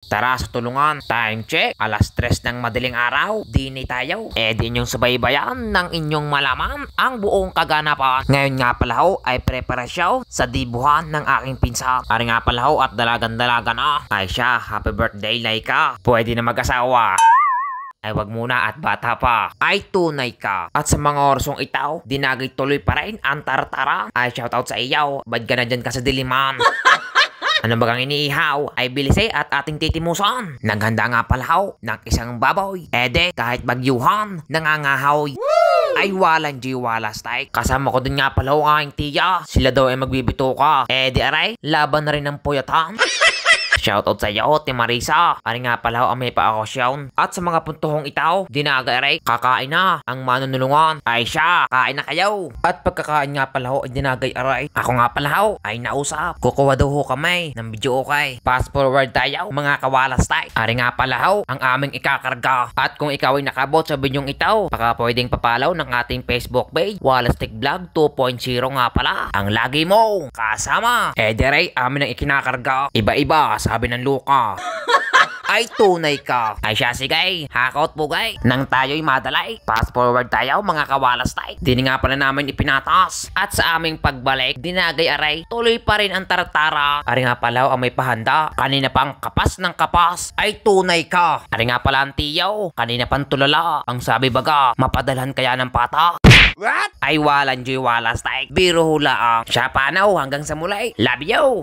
Tara sa tulungan. Time check. Alas 3 ng madaling araw. Dini tayo. Din yung subaybayan ng inyong malaman ang buong kaganapan. Ngayon nga pala ho ay preparasyon sa dibuhan ng aking pinsan. Ari nga pala ho at dalagan-dalaga na. Ay siya, happy birthday Laika. Pwede na mag-asawa. Ay wag muna at bata pa. Ay tunay ka. At sa mga orsong itaw, dinagay tuloy pa rin ang tartara. Ay shoutout sa iyaw. Ba't ka na dyan ka sa diliman? Ano bagang iniihaw ay bilisay at ating titimusan. Naghanda nga pala ho ng isang baboy. Kahit bagyuhan, nangangahoy. Ay walang jiwala style. Kasama ko din nga pala ho aking tiya. Sila daw ay magbibito ka. Aray, laban na rin ng puyatan. Shoutout sa iyo, Te Marisa. Ari nga pala ho ang may paakosyon. At sa mga puntuhong itaw, dinagay kakain na ang manunulungan. Ay siya, kain na kayo. At pagkakain nga pala ho ay dinagay aray. Ako nga pala ho ay nausap. Kukuha daw ho kami ng video okay. Fast forward tayo mga kawalas tayo. Ari nga pala ho ang aming ikakarga. At kung ikaw ay nakabot sa bidyong itaw, baka pwedeng papalaw ng ating Facebook page, Walastik Vlog 2.0 nga pala. Ang lagi mo kasama. Diray amin ang ikinakarga. Iba-iba sabi ng Luka. Ay tunay ka. Ay siya sige. Hakot bugay. Nang tayo'y madalay. Fast forward tayo mga kawalas tayo. Dini nga pala namin ipinatas. At sa aming pagbalik, dinagay aray. Tuloy pa rin ang tartara. Ari nga pala ang may pahanda. Kanina pang kapas ng kapas. Ay tunay ka. Ari nga pala ang tiyaw. Kanina pang tulala. Ang sabi baga, mapadalhan kaya ng pata. What? Ay walang jiwalas tayo. Biro hula. Siya panaw hanggang sa mulay. Love you.